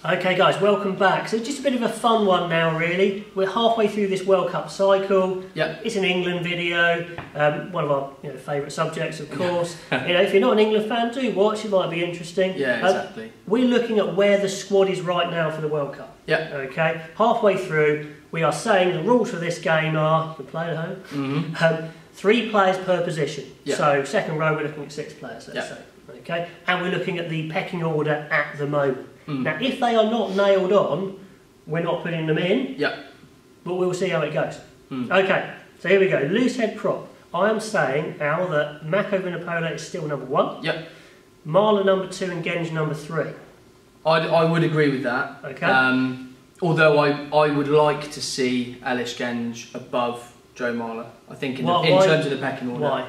Okay guys, welcome back. So just a bit of a fun one now really. We're halfway through this World Cup cycle. Yep. It's an England video, one of our favourite subjects of course. If you're not an England fan, do watch, it might be interesting. Yeah, exactly. We're looking at where the squad is right now for the World Cup. Yep. Okay, halfway through, we are saying the rules for this game are, you play at home, 3 players per position. Yep. So second row we're looking at 6 players, let's say. Okay, and we're looking at the pecking order at the moment. Now, if they are not nailed on, we're not putting them in. Yep. But we'll see how it goes. Okay, so here we go. Loosehead prop. I am saying, Al, that Mako Vunipola is still number 1. Yep. Marler number 2 and Genge number 3. I would agree with that. Okay. Although I would like to see Elish Genge above Joe Marler. I think in terms of the pecking order. Why?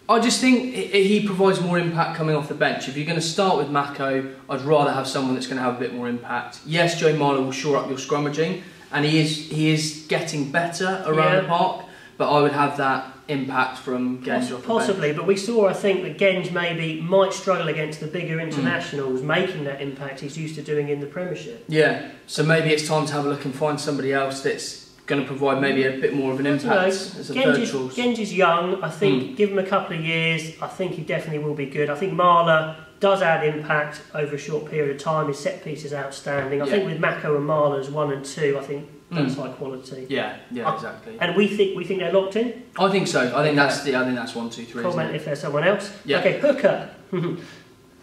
I just think he provides more impact coming off the bench. If you're going to start with Mako, I'd rather have someone that's going to have a bit more impact. Yes, Joe Marler will shore up your scrummaging, and he is getting better around the park, but I would have that impact from Genge off the Possibly, bench. but we saw, I think, that Genge maybe might struggle against the bigger internationals, making that impact he's used to doing in the Premiership. Yeah, so maybe it's time to have a look and find somebody else that's going to provide maybe a bit more of an impact as a third choice. Genge's young. I think give him a couple of years, I think he definitely will be good. I think Marler does add impact over a short period of time. His set piece is outstanding. I think with Mako and Marler's 1 and 2, I think that's high quality. Yeah, exactly. And we think they're locked in. I think so. I think that's 1, 2, 3. Comment if there's someone else. Yeah. Okay, hooker.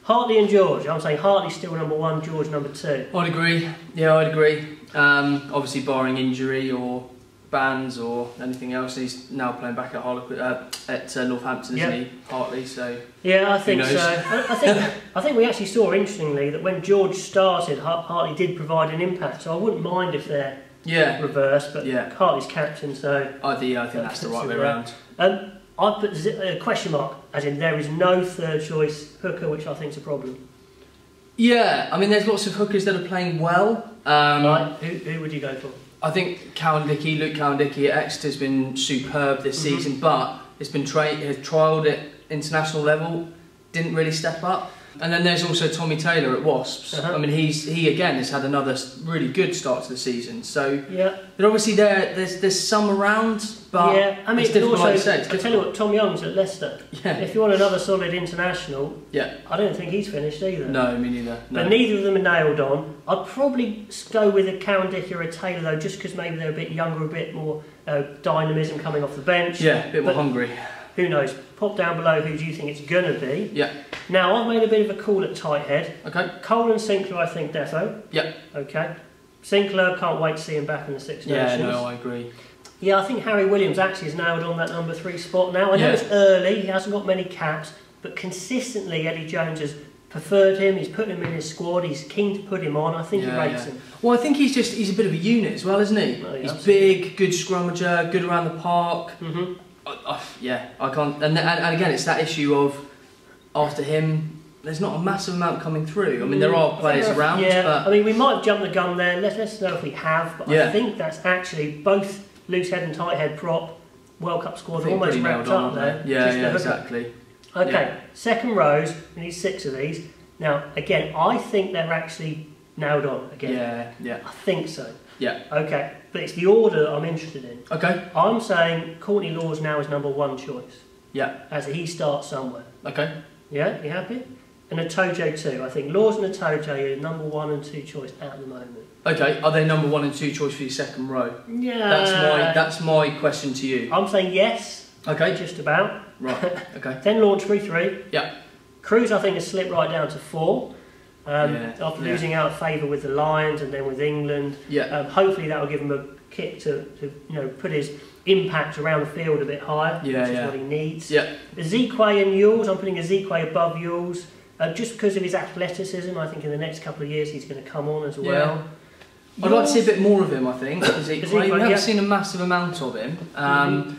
Hartley and George. I'm saying Hartley's still number 1, George number 2. I'd agree. Yeah, I'd agree. Obviously, barring injury or bans or anything else, he's now playing back at Northampton, isn't he, Hartley? So yeah, I think so. I think we actually saw interestingly that when George started, Hartley did provide an impact. So I wouldn't mind if they're reversed, but Hartley's captain, so I think that's the right way around. I put a question mark, as in there is no third choice hooker, which I think is a problem. Yeah, I mean, there's lots of hookers that are playing well. Right, who would you go for? I think Luke Cowan-Dickie at Exeter has been superb this season, but has trialled at international level, didn't really step up. And then there's also Tommy Taylor at Wasps. I mean, he again has had another really good start to the season. So but obviously there's some around, but I mean, it's difficult, also, like you said. I tell you what, Tom Young's at Leicester. If you want another solid international, I don't think he's finished either. No, me neither. No. But neither of them are nailed on. I'd probably go with a Cowan-Dickie or a Taylor though, just because maybe they're a bit younger, a bit more dynamism coming off the bench. Yeah, a bit more hungry. Who knows? Pop down below who do you think it's going to be. Yeah. Now, I've made a bit of a call at Tighthead. Okay. Cole and Sinclair, I think, defo. Yeah. Okay. Sinclair, can't wait to see him back in the Six Nations. Yeah, no, I agree. Yeah, I think Harry Williams actually is nailed on that number 3 spot now. I know it's early, he hasn't got many caps, but consistently Eddie Jones has preferred him, he's put him in his squad, he's keen to put him on, I think he rates him. Well, I think he's a bit of a unit as well, isn't he? Oh, yeah, he's absolutely. big, good scrummager, good around the park. I can't. And again, it's that issue of after him, there's not a massive amount coming through. I mean, there are players around. Yeah, but I mean, we might jump the gun there. Let's know if we have. But I think that's actually both Loosehead and Tighthead prop World Cup squad almost wrapped up there. Yeah, exactly. Okay, second rows. We need 6 of these. Now, again, I think they're actually nailed on again. Yeah. I think so. Yeah. Okay, but it's the order that I'm interested in. Okay. I'm saying Courtney Laws now is number 1 choice. Yeah. As he starts somewhere. Okay. Yeah, you happy? And a Tojo too. I think Laws and a Tojo are number 1 and 2 choice at the moment. Okay. Are they number 1 and 2 choice for your second row? Yeah. That's my question to you. I'm saying yes. Okay. Just about. Right. Okay. Then Launchbury 3. Yeah. Cruz I think has slipped right down to 4. After losing out favour with the Lions and then with England. Yeah. Hopefully that will give him a kick to put his impact around the field a bit higher, which is what he needs. Yeah. Ezekwe and Yules, I'm putting Ezekwe above Yules, just because of his athleticism. I think in the next couple of years he's going to come on as well. I'd like to see a bit more of him, I think. Ezekwe. We haven't seen a massive amount of him.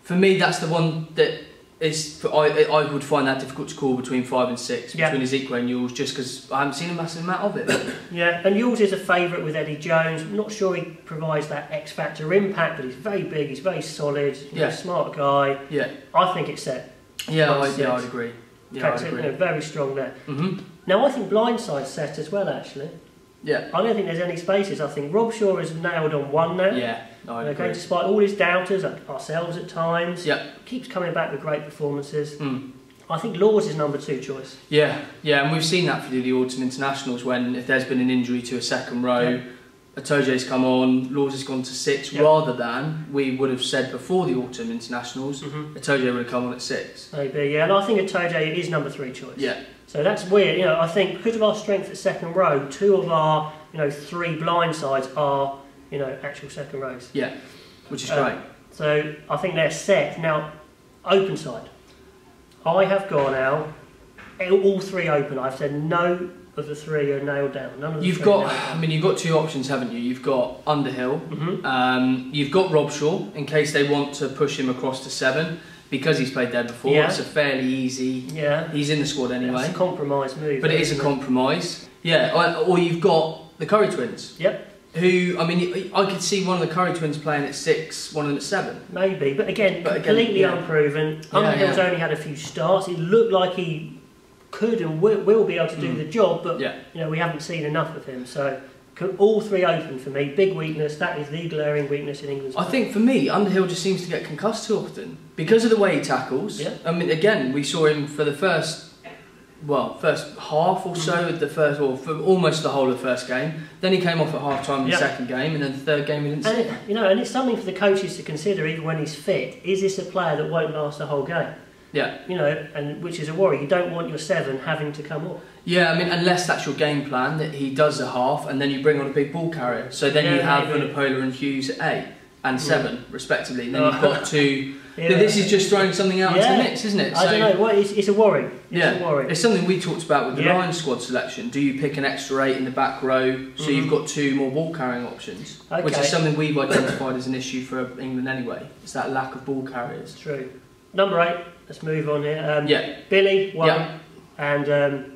For me, that's the one that I would find that difficult to call between 5 and 6, between Ezekwe and Yules, just because I haven't seen a massive amount of it. Yeah, and Yules is a favourite with Eddie Jones. I'm not sure he provides that X factor impact, but he's very big, he's very solid, he's a smart guy. Yeah, I think it's set. Yeah, I'd agree. Yeah, I'd agree. Very strong there. Now I think Blindside set as well, actually. Yeah. I don't think there's any spaces. I think Rob Shaw is nailed on one now. Yeah, I agree. Okay, despite all his doubters, ourselves at times, Yeah. keeps coming back with great performances. Mm. I think Laws is number 2 choice. Yeah, and we've seen that through the autumn internationals when if there's been an injury to a second row, Atoje's come on, Laws has gone to 6, rather than we would have said before the autumn internationals, Atoje would have come on at 6. Maybe, yeah, and I think Atoje is number 3 choice. Yeah. So that's weird, I think because of our strength at second row, 2 of our, 3 blindsides are, actual second rows. Yeah, which is great. So I think they're set. Now, Openside. I have gone out, all 3 open. I've said no of the 3 are nailed down. None of the You've got 2 options, haven't you? You've got Underhill, you've got Robshaw, in case they want to push him across to 7, because he's played there before. It's a fairly easy, he's in the squad anyway. It's a compromise move. But it is a compromise. Yeah, or you've got the Curry twins. Yep. Who, I could see one of the Curry twins playing at 6, one of them at 7. Maybe, but again, completely unproven. Underhill's only had a few starts. It looked like he could and will be able to do the job, but we haven't seen enough of him. So all 3 open for me. Big weakness. That is the glaring weakness in England's I think for me, Underhill just seems to get concussed too often because of the way he tackles. Yeah. Again, we saw him for the first half or so of the first, or for almost the whole of the first game. Then he came off at half time in the second game, and then the third game he didn't see him. And it's something for the coaches to consider, even when he's fit. Is this a player that won't last the whole game? Yeah. And which is a worry. You don't want your 7 having to come off. Yeah, unless that's your game plan, that he does a half and then you bring on a big ball carrier. So then you have Vunipola and Hughes at 8 and 7, respectively. And then you've got 2. This is just throwing something out into the mix, isn't it? I don't know. Well, it's a worry. It's a worry. It's something we talked about with the Lions squad selection. Do you pick an extra 8 in the back row so you've got 2 more ball carrying options? Okay. Which is something we've identified as an issue for England anyway. It's that lack of ball carriers. True. Number 8. Let's move on here. Billy, 1. And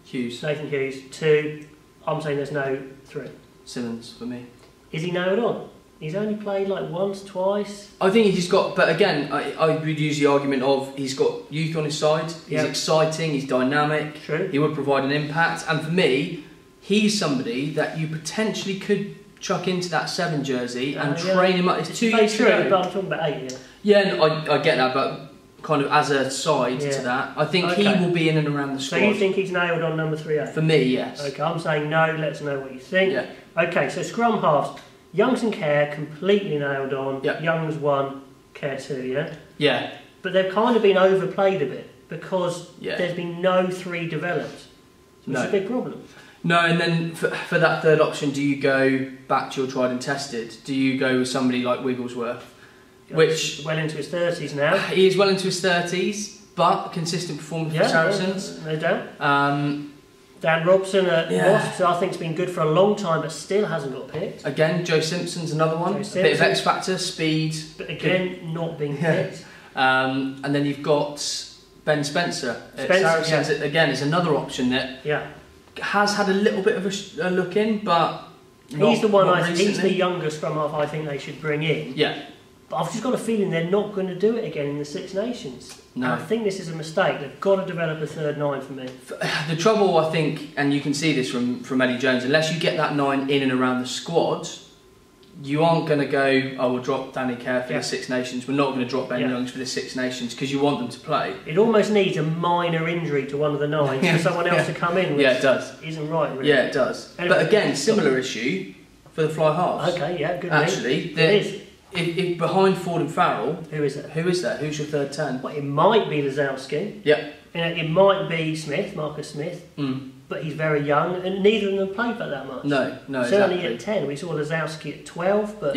Hughes. Nathan Hughes, 2. I'm saying there's no 3. Simmons for me. Is he nailed on? He's only played like once, twice. I think he's got, but again, I would use the argument of he's got youth on his side. He's exciting, he's dynamic. True. He would provide an impact. And for me, he's somebody that you potentially could chuck into that 7 jersey and train him up. It's 2 years ago. But I'm talking about 8, Yeah, no, I get that, but kind of as a side to that, I think he will be in and around the squad. So you think he's nailed on number 3? For me, yes. Okay, I'm saying no. Let's know what you think. Yeah. Okay, so scrum halves. Youngs and Kerr completely nailed on. Yep. Youngs 1, Kerr 2, yeah? Yeah. But they've kind of been overplayed a bit because there's been no 3 developed. So it's a big problem. No, and then for that third option, do you go back to your tried and tested? Do you go with somebody like Wigglesworth? Which well into his 30s now. He is well into his 30s, but consistent performance for Saracens. No doubt. Dan Robson at Wasps, I think, has been good for a long time, but still hasn't got picked. Again, Joe Simpson's another one. A bit of X factor, speed. But again, not being picked. And then you've got Ben Spencer at Saracens. Again, is another option that has had a little bit of a look in, but he's the one. He's the younger scrum half I think they should bring in. Yeah. But I've just got a feeling they're not going to do it again in the Six Nations. No. And I think this is a mistake. They've got to develop a third 9 for me. The trouble, I think, and you can see this from Eddie Jones, unless you get that 9 in and around the squad, you aren't going to go, we'll drop Danny Kerr for the Six Nations. We're not going to drop Ben Youngs for the Six Nations because you want them to play. It almost needs a minor injury to one of the 9s for someone else to come in, which it does. Isn't right, really. Yeah, it does. Anyway, but again, similar issue for the fly halves. Okay, yeah, good. Actually, it is. If behind Ford and Farrell, who is that? Who's your third 10? Well, it might be Lazowski. Yep. It might be Smith, Marcus Smith. But he's very young, and neither of them played that much. No, certainly at 10. We saw Lazowski at 12, but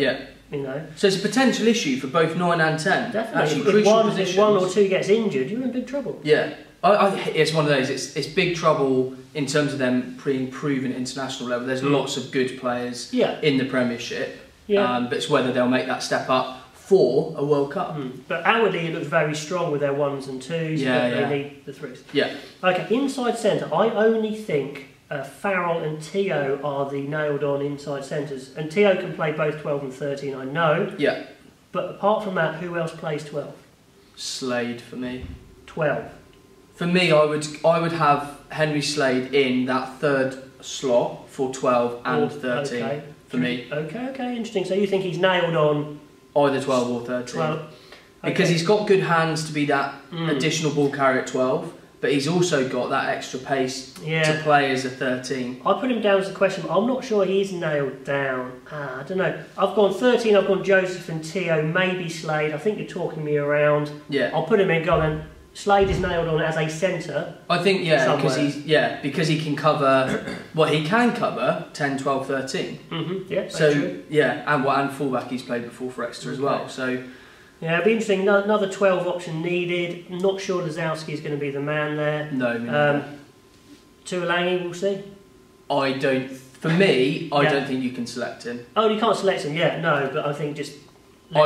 So it's a potential issue for both 9 and 10. Definitely. If one or two gets injured, you're in big trouble. Yeah. It's one of those. It's big trouble in terms of them improving at international level. There's lots of good players in the Premiership. Yeah. But it's whether they'll make that step up for a World Cup. But outwardly it looks very strong with their 1s and 2s, but they need the 3s. Yeah. Okay, inside centre, I only think Farrell and Teo are the nailed-on inside centres. And Teo can play both 12 and 13, I know. Yeah. But apart from that, who else plays 12? Slade for me. 12. For me, I would have Henry Slade in that third slot for 12 and 13 for me. Okay, interesting. So you think he's nailed on either 12 or 13? 12. Because he's got good hands to be that additional ball carrier at 12, but he's also got that extra pace to play as a 13. I put him down as a question, but I'm not sure he's nailed down. I don't know. I've gone 13, I've gone Joseph and Tio, maybe Slade. I think you're talking me around. Yeah. I'll put him in, go on. Slade is nailed on as a centre. I think, because he can cover, he can cover 10, 12, 13. Yeah, so true. And fullback he's played before for Exeter as well. So yeah, it'll be interesting. Another 12 option needed. Not sure Lazowski is going to be the man there. No. Tuolangi, we'll see. I don't think you can select him. Oh, you can't select him yet? No, but I think just. I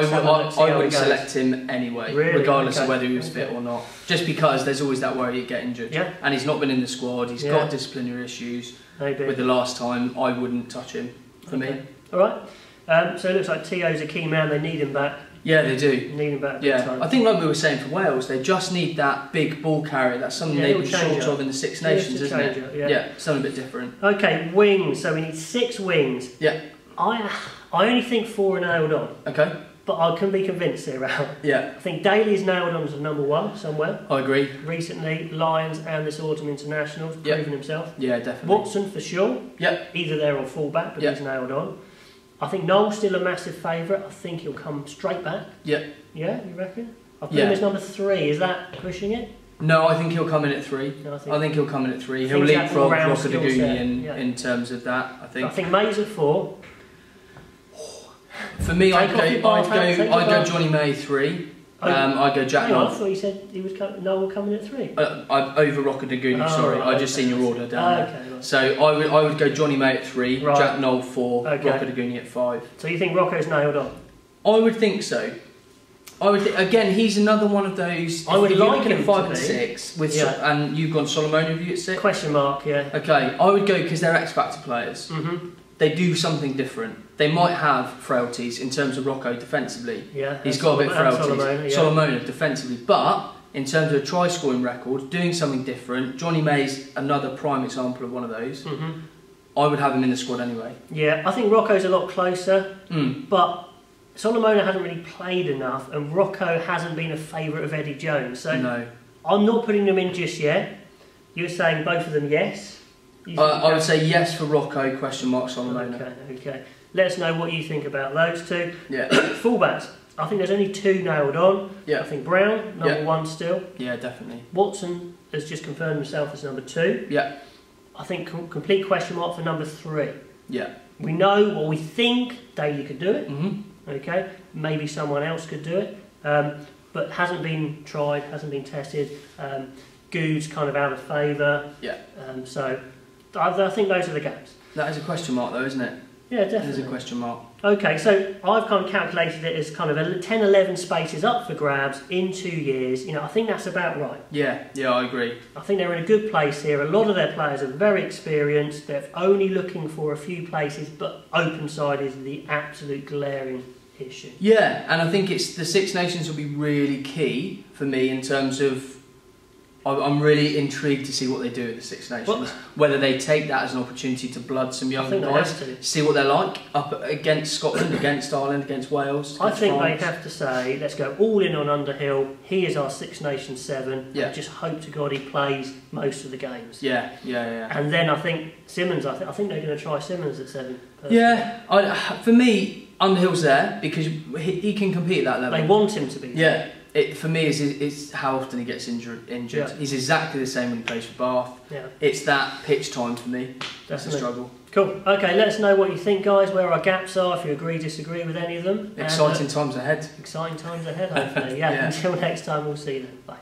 would select him anyway, regardless of whether he was fit or not. Just because there's always that worry he'd get injured. Yeah. And he's not been in the squad, he's got disciplinary issues. With the last time, I wouldn't touch him, for me. Alright, so it looks like Tio's a key man, they need him back. Yeah, they do. Need him back. Yeah, I think like we were saying for Wales, they just need that big ball carrier. That's something they've been short of in the Six Nations, isn't it? Yeah, something a bit different. Okay, wings. So we need 6 wings. Yeah. I only think 4 are nailed on. Okay. But I can be convinced here, Al. Yeah. I think Daly's nailed on as number 1 somewhere. I agree. Recently, Lions and this autumn internationals, proven himself. Yeah, definitely. Watson for sure. Yeah. Either there or fullback, but he's nailed on. I think Noel's still a massive favourite. I think he'll come straight back. Yeah. Yeah, you reckon? I'll put him as number 3. Is that pushing it? No, I think he'll come in at 3. No, I think he'll come in at 3. He'll leapfrog Rockadaguni in terms of that, I think. I think May's at 4. For me, I'd go Johnny May 3. I'd go Jack Noel. I thought you said he was Noel coming at 3. Over Rockadaguni, sorry. I just seen your order down there. Right. So I would go Johnny May at 3, Jack Noel 4, Rockadaguni at 5. So you think Rocco's nailed on? I would think so. Again, he's another one of those. I would like him at 5 and 6, and you've gone Solomon with you at 6. Question mark, yeah. Okay, I would go because they're X Factor players. They do something different. They might have frailties in terms of Rocco defensively. Yeah, he's got a bit of frailties. Solomon defensively, but in terms of a try scoring record, doing something different. Johnny May's another prime example of one of those. I would have him in the squad anyway. Yeah, I think Rocco's a lot closer, but Solomon hasn't really played enough, and Rocco hasn't been a favourite of Eddie Jones. So no. I'm not putting them in just yet. You're saying both of them yes? I would say yes for Rocco, question mark Solomon. Okay. Let us know what you think about those two. Yeah. Fullbacks. I think there's only 2 nailed on. Yeah. I think Brown, number 1 still. Yeah, definitely. Watson has just confirmed himself as number 2. Yeah. I think complete question mark for number 3. Yeah. We know, or we think, Daly could do it. Okay. Maybe someone else could do it. But hasn't been tried, hasn't been tested. Good's kind of out of favour. Yeah. So I think those are the gaps. That is a question mark though, isn't it? Yeah, definitely. It is a question mark. Okay, so I've kind of calculated it as kind of 10, 11 spaces up for grabs in 2 years. I think that's about right. Yeah, I agree. I think they're in a good place here. A lot of their players are very experienced. They're only looking for a few places, but Openside is the absolute glaring issue. Yeah, and I think the Six Nations will be really key for me in terms of I'm really intrigued to see what they do at the Six Nations. Whether they take that as an opportunity to blood some young guys, see what they're like up against Scotland, against Ireland, against Wales. I think they have to say, let's go all in on Underhill. He is our Six Nations 7. Yeah. Just hope to God he plays most of the games. Yeah. And then I think Simmons. I think they're going to try Simmons at 7. Personally. Yeah. For me, Underhill's there because he can compete at that level. They want him to be there. Yeah. For me, it's how often he gets injured. Yeah. He's exactly the same when he plays for Bath. Yeah. It's that pitch time for me. That's a struggle. Cool. Okay, let us know what you think, guys, where our gaps are, if you agree, disagree with any of them. Exciting times ahead. Exciting times ahead, hopefully. Yeah. Until next time, we'll see you then. Bye.